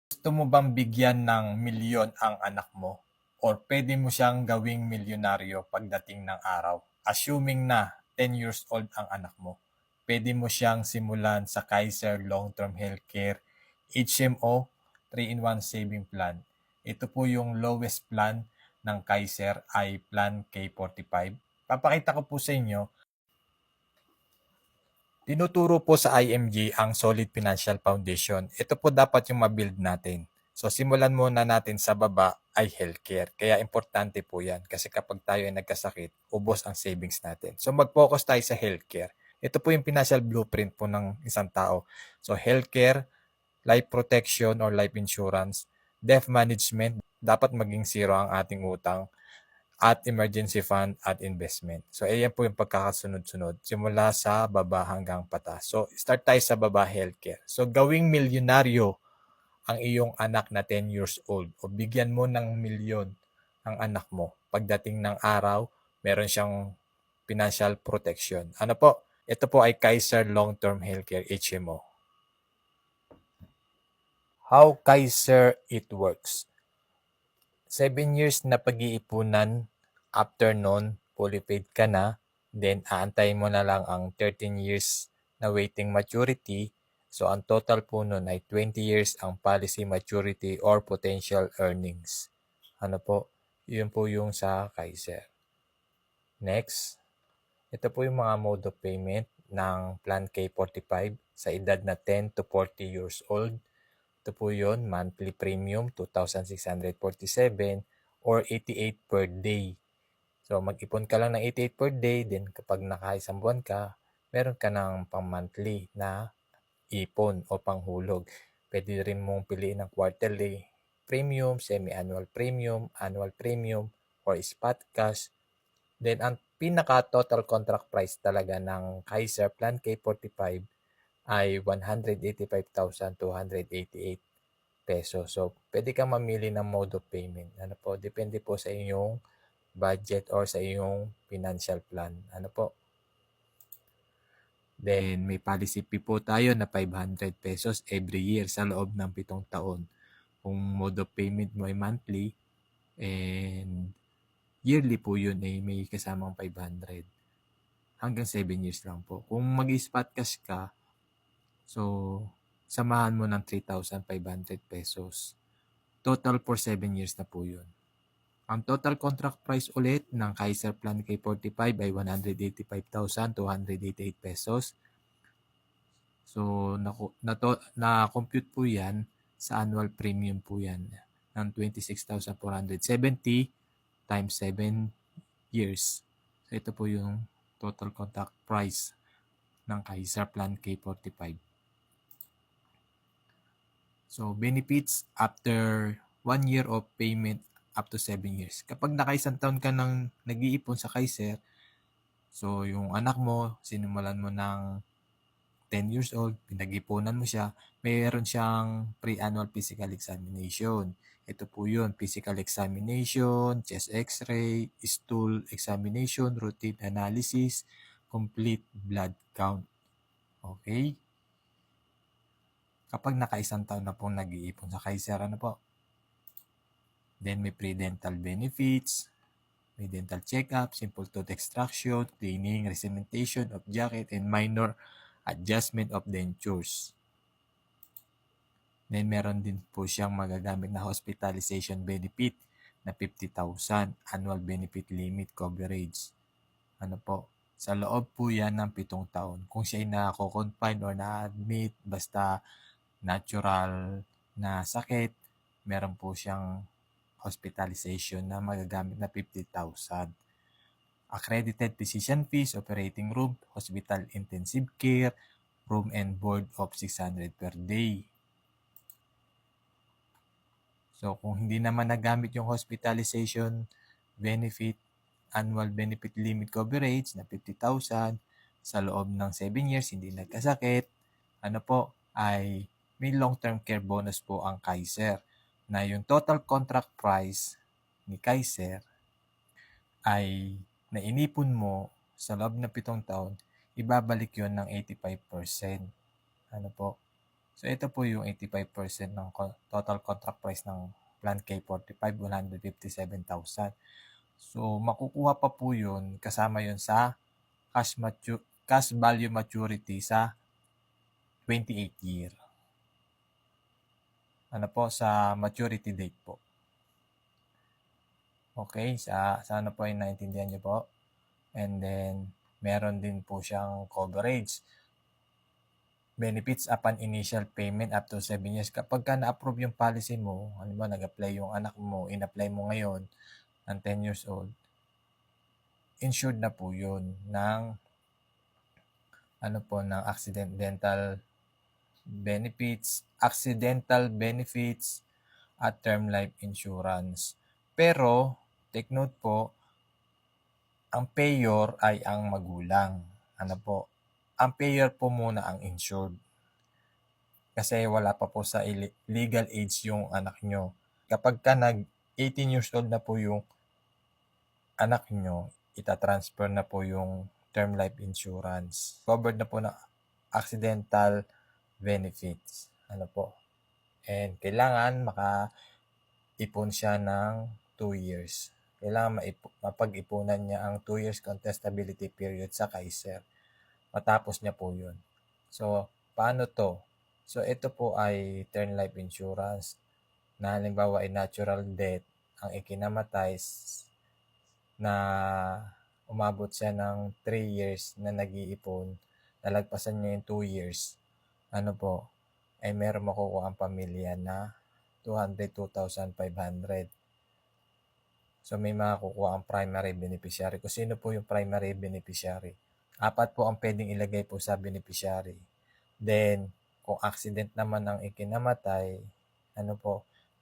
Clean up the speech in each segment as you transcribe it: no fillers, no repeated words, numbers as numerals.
Gusto mo bang bigyan ng milyon ang anak mo? Or pwede mo siyang gawing milyonaryo pagdating ng araw? Assuming na 10 years old ang anak mo, pwede mo siyang simulan sa Kaiser Long-Term Healthcare HMO 3-in-1 Saving Plan. Ito po yung lowest plan ng Kaiser ay Plan K45. Papakita ko po sa inyo. Tinuturo po sa IMG ang Solid Financial Foundation. Ito po dapat yung ma-build natin. So simulan muna natin sa baba ay healthcare. Kaya importante po yan kasi kapag tayo ay nagkasakit, ubos ang savings natin. So mag-focus tayo sa healthcare. Ito po yung financial blueprint po ng isang tao. So healthcare, life protection or life insurance, death management, dapat maging zero ang ating utang, at emergency fund at investment. So, ayan po yung pagkakasunod-sunod. Simula sa baba hanggang pataas. So, start tayo sa baba, healthcare. So, gawing milyonaryo ang iyong anak na 10 years old o bigyan mo ng milyon ang anak mo. Pagdating ng araw, meron siyang financial protection. Ano po? Ito po ay Kaiser Long-Term Healthcare HMO. How Kaiser it works? 7 years na pag-iipunan, after nun, fully paid ka na, then aantayin mo na lang ang 13 years na waiting maturity. So, ang total po nun ay 20 years ang policy maturity or potential earnings. Ano po? Yun po yung sa Kaiser. Next, ito po yung mga mode of payment ng Plan K45 sa edad na 10 to 40 years old. Ito po yun, monthly premium, 2,647 or 88 per day. So, mag-ipon ka lang ng 88 per day, then kapag nakaisang buwan ka, meron ka ng pang-monthly na ipon o panghulog. Pwede rin mong piliin ng quarterly premium, semi-annual premium, annual premium, or spot cash. Then, ang pinaka-total contract price talaga ng Kaiser Plan K45 ay 185,288 pesos. So, pwede kang mamili ng mode of payment. Ano po, depende po sa iyong budget or sa iyong financial plan. Ano po. Then, may policy fee po tayo na 500 pesos every year sa loob ng 7 taon. Kung mode of payment mo ay monthly, and yearly po yun ay may kasamang 500. Hanggang 7 years lang po. Kung mag-spot cash ka, so, samahan mo ng 3,500 pesos. Total for 7 years na po yun. Ang total contract price ulit ng Kaiser Plan K45 ay 185,288 pesos. So, na-compute po yan sa annual premium po yan ng 26,470 times 7 years. So, ito po yung total contract price ng Kaiser Plan K45. So, benefits after 1 year of payment up to 7 years. Kapag nakaisang taon ka nang nag-iipon sa Kaiser, so yung anak mo, sinimulan mo ng 10 years old, pinag-ipunan mo siya, mayroon siyang pre-annual physical examination. Ito po yun, physical examination, chest x-ray, stool examination, routine analysis, complete blood count. Okay? Kapag nakaisang taon na pong nag-iipon sa Kaiser, ano po? Then may pre-dental benefits, may dental check-up, simple tooth extraction, cleaning, recementation of jacket, and minor adjustment of dentures. Then meron din po siyang magagamit na hospitalization benefit na 50,000 annual benefit limit coverage. Ano po? Sa loob po yan ng 7 taon. Kung siya ay nako-confine or na-admit, basta natural na sakit, meron po siyang hospitalization na magagamit na 50,000. Accredited physician fees, operating room, hospital intensive care, room and board of 600 per day. So, kung hindi naman nagamit yung hospitalization benefit, annual benefit limit coverage na 50,000 sa loob ng 7 years, hindi nagkasakit, ano po, ay may long-term care bonus po ang Kaiser na yung total contract price ni Kaiser ay nainipon mo sa loob ng 7 taon, ibabalik yon ng 85%. Ano po? So, ito po yung 85% ng total contract price ng Plan K45, 157,000. So, makukuha pa po yun, kasama yun sa cash value maturity sa 28 year. Ano po, sa maturity date po. Okay, sana po ay naintindihan niyo po. And then, meron din po siyang coverage. Benefits upon initial payment up to 7 years. Kapag ka na-approve yung policy mo, ano ba, nag-apply yung anak mo, in-apply mo ngayon, ng 10 years old, insured na po yun ng ng accidental benefits at term life insurance. Pero, take note po, ang payor ay ang magulang. Ang payor po muna ang insured. Kasi wala pa po sa legal age yung anak nyo. Kapag ka 18 years old na po yung anak nyo, itatransfer na po yung term life insurance. Covered na po na accidental benefits. And kailangan maka-ipon siya ng 2 years. Kailangan mapag-ipunan niya ang 2 years contestability period sa Kaiser. Matapos niya po yun. So, paano to? So, ito po ay term life insurance na halimbawa ay natural death ang ikinamatay na umabot siya ng 3 years na nag-iipon, nalagpasan niya yung 2 years, ay meron makukuha ang pamilya na 202,500. So, may makukuha ang primary beneficiary. Kung sino po yung primary beneficiary? 4 po ang pwedeng ilagay po sa beneficiary. Then, kung accident naman ang ikinamatay,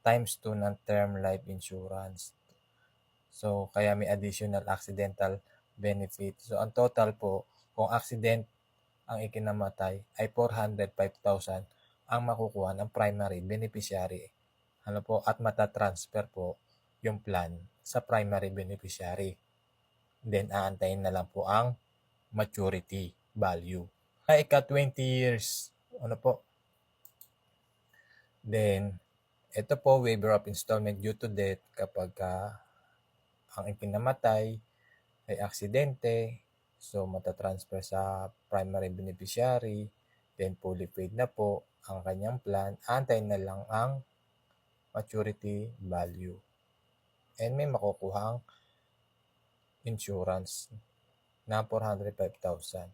times 2 ng term life insurance. So, kaya may additional accidental benefit. So, ang total po, kung accident ang ikinamatay, ay 405,000 ang makukuha ng primary beneficiary. At matatransfer po yung plan sa primary beneficiary. Then, aantayin na lang po ang maturity value. Ika 20 years, Then, ito po, waiver of installment due to death kapag ang ikinamatay ay aksidente, so matatransfer sa primary beneficiary, then fully paid na po ang kanyang plan, antayin na lang ang maturity value. And may makukuha ang insurance na 405,000.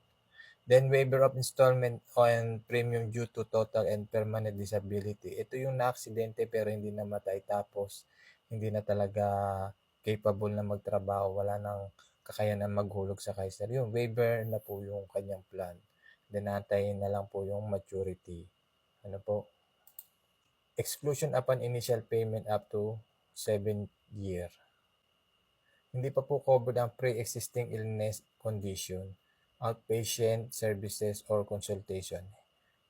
Then waiver of installment on premium due to total and permanent disability. Ito yung na-aksidente pero hindi namatay tapos hindi na talaga capable na magtrabaho, wala nang kakayanan maghulog sa Kaiser. Yung waiver na po yung kanyang plan. Then naantayin na lang po yung maturity. Exclusion upon initial payment up to 7 year. Hindi pa po covered ang pre-existing illness condition, outpatient services or consultation.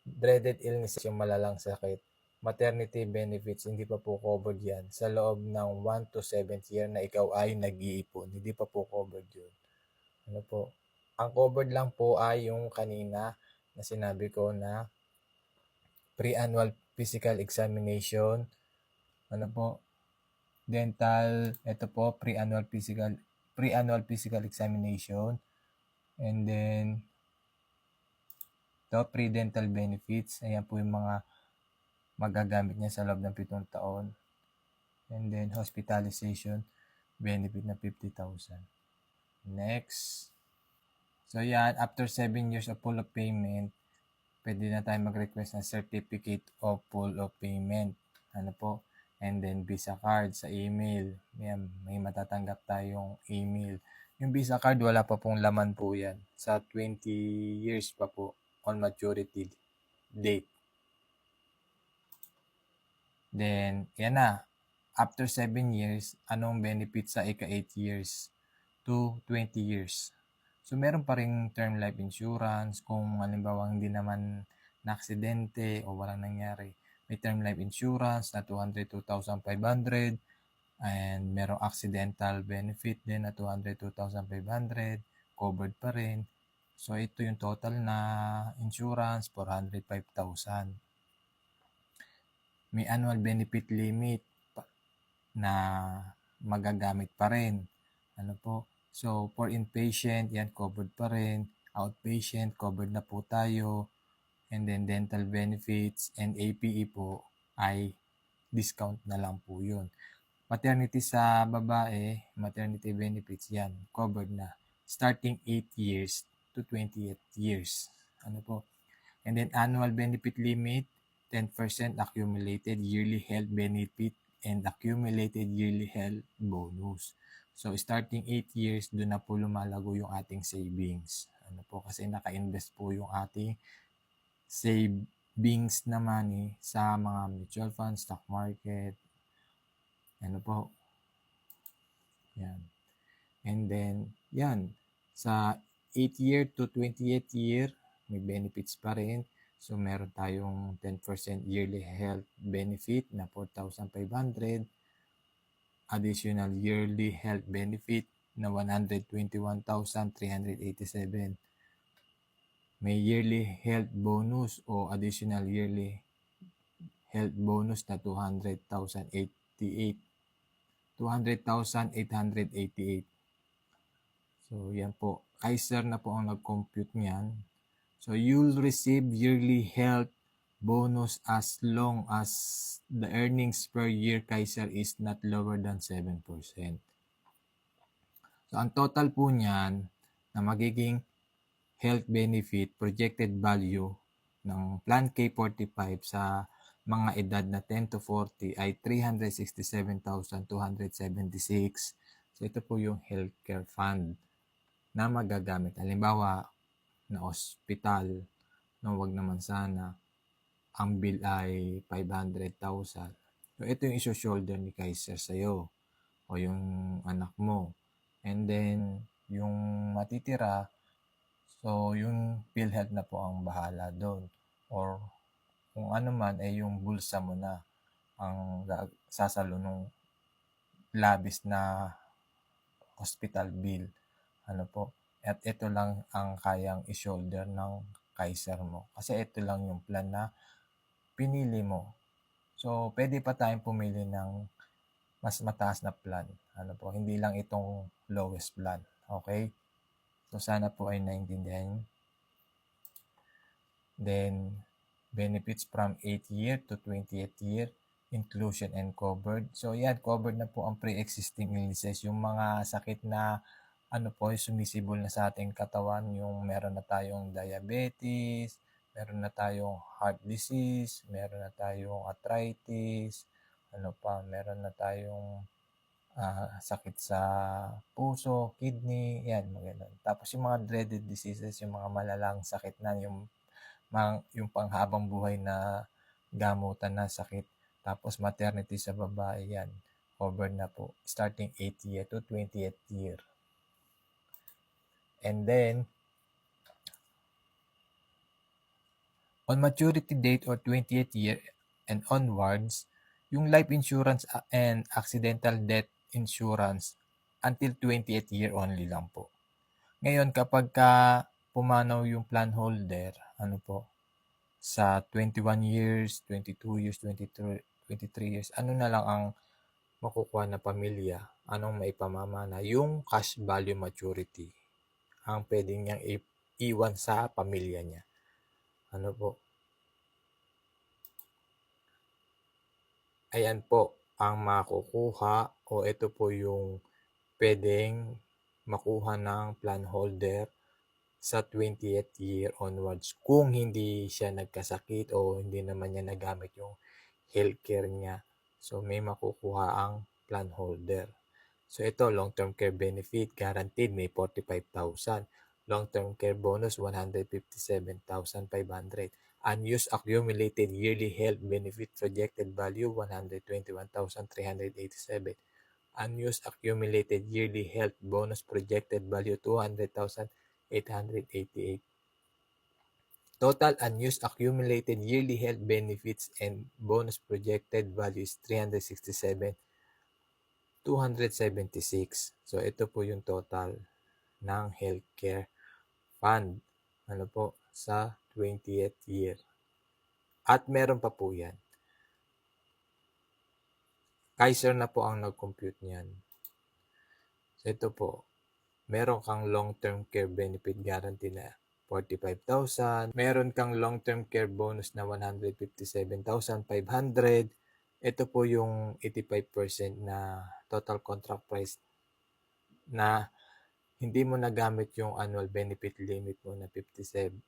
Dreaded illness, yung malalang sakit. Maternity benefits, hindi pa po covered yan. Sa loob ng 1 to 7th year na ikaw ay nag-iipon, hindi pa po covered yun. Ang covered lang po ay yung kanina na sinabi ko na pre-annual physical examination, dental, ito po, pre-annual physical examination, and then pre-dental benefits, ayan po yung mga magagamit niya sa loob ng 7 taon, and then hospitalization benefit na 50,000. Next, so yan, after 7 years of full of payment, pwede na tayo mag-request ng certificate of full of payment, and then Visa card sa email. Yan, may matatanggap tayong email. Yung Visa card, wala pa pong laman po yan. Sa 20 years pa po on maturity date. Then, yan na. After 7 years, anong benefit sa ika-8 years to 20 years? So, meron pa ring term life insurance kung halimbawa hindi naman na-aksidente o walang nangyari. May term life insurance na 202,500 and merong accidental benefit din na 202,500, covered pa rin. So, ito yung total na insurance, 405,000. may annual benefit limit na magagamit pa rin. Ano po? So, for inpatient, yan covered pa rin. Outpatient, covered na po tayo. And then dental benefits and APE po ay discount na lang po yun. Maternity sa babae, maternity benefits yan, covered na. Starting 8 years to 28 years. Ano po? And then annual benefit limit, 10% accumulated yearly health benefit and accumulated yearly health bonus. So starting 8 years, doon na po lumalago yung ating savings. Ano po? Kasi naka-invest po yung ating savings na money sa mga mutual funds, stock market. Ano po? Yan. And then, yan. Sa 8 year to 28 year, may benefits pa rin. So, meron tayong 10% yearly health benefit na 4,500. Additional yearly health benefit na 121,387. May yearly health bonus o additional yearly health bonus na 200,888. 200,888. So, yan po. Kaiser na po ang nag-compute niyan. So, you'll receive yearly health bonus as long as the earnings per year, Kaiser, is not lower than 7%. So, ang total po niyan na magiging health benefit projected value ng Plan K45 sa mga edad na 10 to 40 ay 367,276. So, ito po yung healthcare fund na magagamit. Halimbawa, na hospital, no, wag naman sana, ang bill ay 500,000. So, ito yung iso-shoulder ni Kaiser sa'yo o yung anak mo. And then, yung matitira, so yung PhilHealth na po ang bahala doon. Or kung ano man ay yung bulsa mo na ang sasalo ng labis na hospital bill. Ano po? At ito lang ang kayang i-shoulder ng Kaiser mo. Kasi ito lang yung plan na pinili mo. So, pwede pa tayong pumili ng mas mataas na plan. Ano po? Hindi lang itong lowest plan. Okay? So, sana po ay naintindihan. Then, benefits from 8 year to 28 year, inclusion and covered. So, yan, covered na po ang pre-existing illnesses. Yung mga sakit na ano po, sumisibol na sa ating katawan, yung meron na tayong diabetes, meron na tayong heart disease, meron na tayong arthritis, ano pa, meron na tayong sakit sa puso, kidney, yan, maganda. Tapos yung mga dreaded diseases, yung mga malalang sakit na, yung panghabang buhay na gamutan na sakit. Tapos maternity sa babae, yan, covered na po, starting 8 year to 28 year. And then, on maturity date or 28th year and onwards, yung life insurance and accidental death insurance until 28th year only lang po. Ngayon, kapag pumanaw yung plan holder, ano po, sa 21 years, 22 years, 23 years, ano na lang ang makukuha na pamilya, anong maipamamana? Yung cash value maturity ang pwede niyang iwan sa pamilya niya. Ano po? Ayan po ang makukuha o ito po yung pwedeng makuha ng plan holder sa 20th year onwards kung hindi siya nagkasakit o hindi naman niya nagamit yung healthcare niya. So, may makukuha ang plan holder. So, ito, long-term care benefit, guaranteed, may 45,000. Long-term care bonus, 157,500. Unused accumulated yearly health benefit projected value, 121,387. Unused accumulated yearly health bonus projected value, 200,888. Total unused accumulated yearly health benefits and bonus projected value is 367,276. So, ito po yung total ng healthcare fund. Ano po? Sa 20th year. At meron pa po yan. Kaiser na po ang nag-compute niyan. So ito po, meron kang long-term care benefit guarantee na 45,000. Meron kang long-term care bonus na 157,500. Ito po yung 85% na total contract price na hindi mo nagamit yung annual benefit limit mo na 50,000.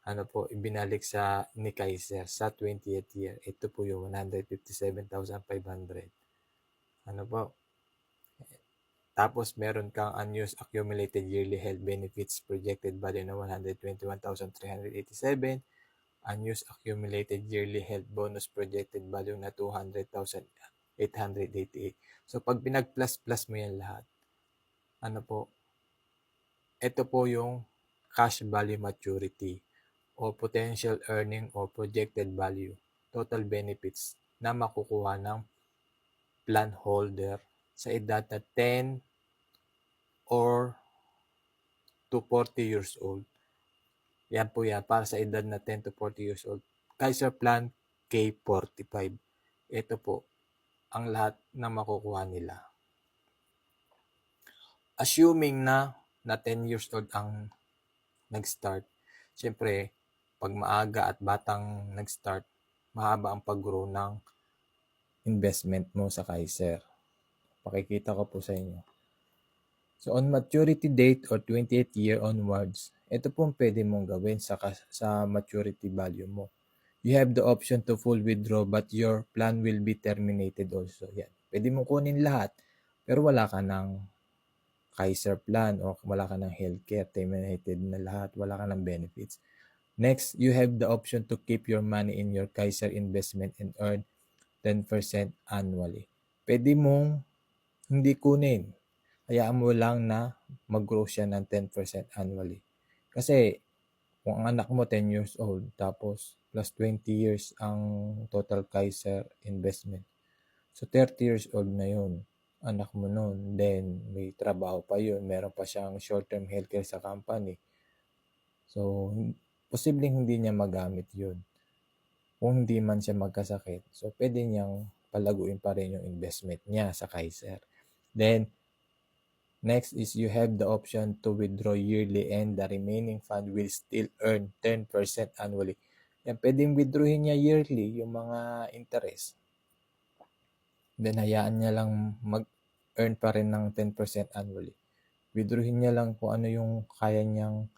Ano po, ibinalik sa ni Kaiser sa 20th year. Ito po yung 157,500. Ano po? Tapos meron kang unused accumulated yearly health benefits projected value na 121,387. Unused accumulated yearly health bonus projected value na 200,888. So pag pinag-plus-plus mo yan lahat, ano po, ito po yung cash value maturity o potential earning or projected value, total benefits na makukuha ng plan holder sa edad na 10 or to 40 years old. Yan po yan, para sa edad na 10 to 40 years old. Kaiser Plan K45. Ito po, ang lahat na makukuha nila. Assuming na 10 years old ang nag-start, siyempre, pag maaga at batang nag-start, mahaba ang pag-grow ng investment mo sa Kaiser. Pakikita ko po sa inyo. So, on maturity date or 28th year onwards, ito po ang pwede mong gawin sa maturity value mo. You have the option to full withdraw but your plan will be terminated also. Yan. Pwede mong kunin lahat pero wala ka ng Kaiser plan o wala ka ng healthcare, terminated na lahat, wala ka ng benefits. Next, you have the option to keep your money in your Kaiser investment and earn 10% annually. Pwede mong hindi kunin. Hayaan mo lang na mag-grow siya ng 10% annually. Kasi kung ang anak mo 10 years old tapos plus 20 years ang total Kaiser investment. So 30 years old na yun, anak mo nun. Then may trabaho pa yun, meron pa siyang short-term healthcare sa company. So posibleng hindi niya magamit yun. Kung hindi man siya magkasakit, so pwede niyang palaguin pa rin yung investment niya sa Kaiser. Then next is you have the option to withdraw yearly and the remaining fund will still earn 10% annually. Yan, pwedeng withdrawin niya yearly yung mga interest. Then hayaan niya lang mag-earn pa rin ng 10% annually. Withdrawin niya lang kung ano yung kaya niyang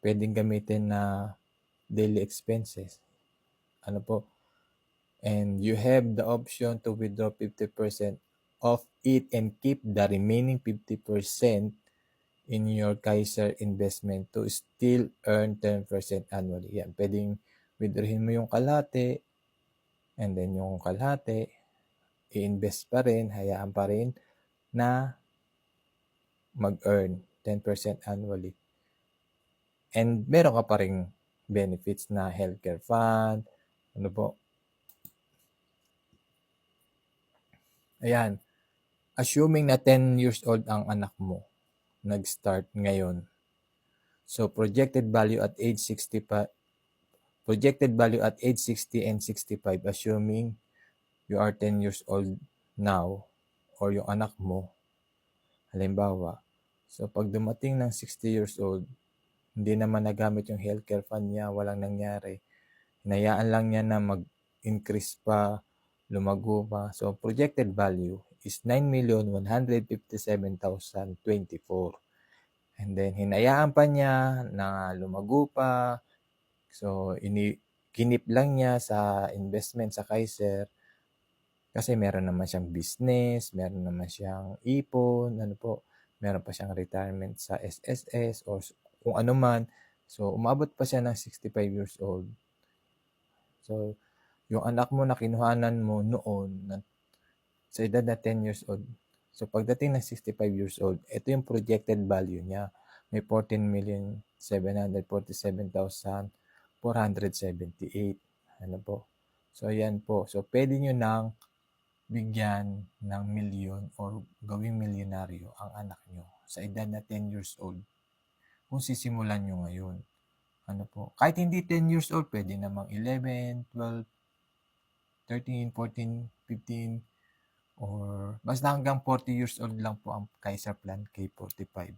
pwedeng gamitin na daily expenses. Ano po? And you have the option to withdraw 50% of it and keep the remaining 50% in your Kaiser investment to still earn 10% annually. Yan, pwedeng withdrawin mo yung kalahati and then yung kalahati i-invest pa rin, hayaan pa rin na mag-earn 10% annually. And meron ka pa rin benefits na healthcare fund, ano po. Ayan, assuming na 10 years old ang anak mo, nag-start ngayon. So projected value at age 60 and 65, assuming you are 10 years old now or yung anak mo, halimbawa. So pag dumating ng 60 years old, hindi naman nagamit yung healthcare fund niya, walang nangyari. Hinayaan lang niya na mag-increase pa, lumago pa. So projected value is 9,157,024. And then hinayaan pa niya na lumago pa. So kinip lang niya sa investment sa Kaiser kasi meron naman siyang business, meron naman siyang ipon, ano po, meron pa siyang retirement sa SSS or kung ano man. So umabot pa siya ng 65 years old. So yung anak mo na kinuhanan mo noon sa edad na 10 years old. So pagdating ng 65 years old, ito yung projected value niya. May 14,747,478. Ano po? So yan po. So pwede nyo nang bigyan ng milyon or gawing milyonaryo ang anak nyo sa edad na 10 years old kung sisimulan nyo ngayon. Ano po? Kahit hindi 10 years old, pwede namang 11, 12, 13, 14, 15, or basta hanggang 40 years old lang po ang Kaiser Plan K45.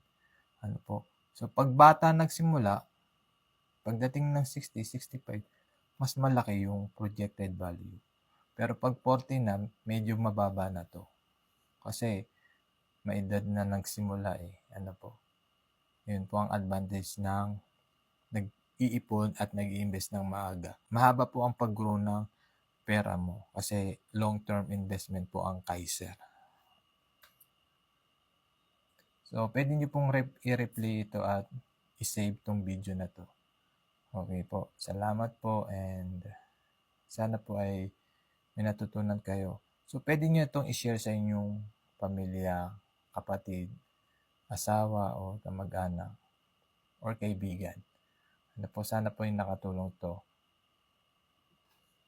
Ano po? So, pag bata nagsimula, pagdating ng 60, 65, mas malaki yung projected value. Pero pag 40 na, medyo mababa na to. Kasi, may edad na nagsimula eh. Ano po? Yun po ang advantage ng nag-iipon at nag-i-invest ng maaga. Mahaba po ang pag-grow ng pera mo kasi long-term investment po ang Kaiser. So, pwede nyo pong i-replay ito at i-save tong video na to. Okay po. Salamat po and sana po ay may natutunan kayo. So, pwede nyo itong i-share sa inyong pamilya, kapatid, asawa o kamag-anak or kaibigan. Ano po, sana po yung nakatulong to.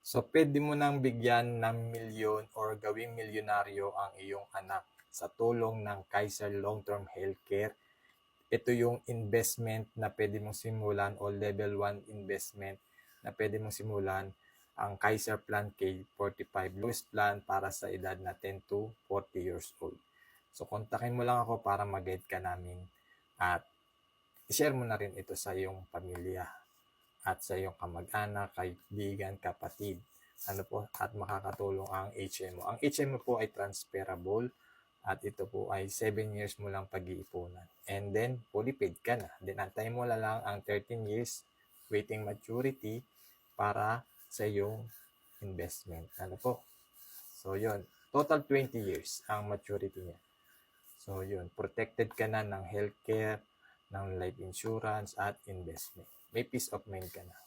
So, pwede mo nang bigyan ng milyon or gawing milyonaryo ang iyong anak sa tulong ng Kaiser Long-Term Healthcare. Ito yung investment na pwede mong simulan o level 1 investment na pwede mong simulan ang Kaiser Plan K45 lowest plan para sa edad na 10 to 40 years old. So, kontakin mo lang ako para mag-guide ka namin at i-share mo na rin ito sa iyong pamilya at sa iyong kamag-anak, kaibigan, kapatid. Ano po, at makakatulong ang HMO. Ang HMO po ay transferable at ito po ay 7 years mo lang pag-iipunan. And then, fully paid ka na. Then, antayin mo na lang ang 13 years waiting maturity para sa iyong investment. Ano po? So, yun. Total 20 years ang maturity niya. So, yun. Protected ka na ng healthcare, ng life insurance, at investment. May peace of mind ka na.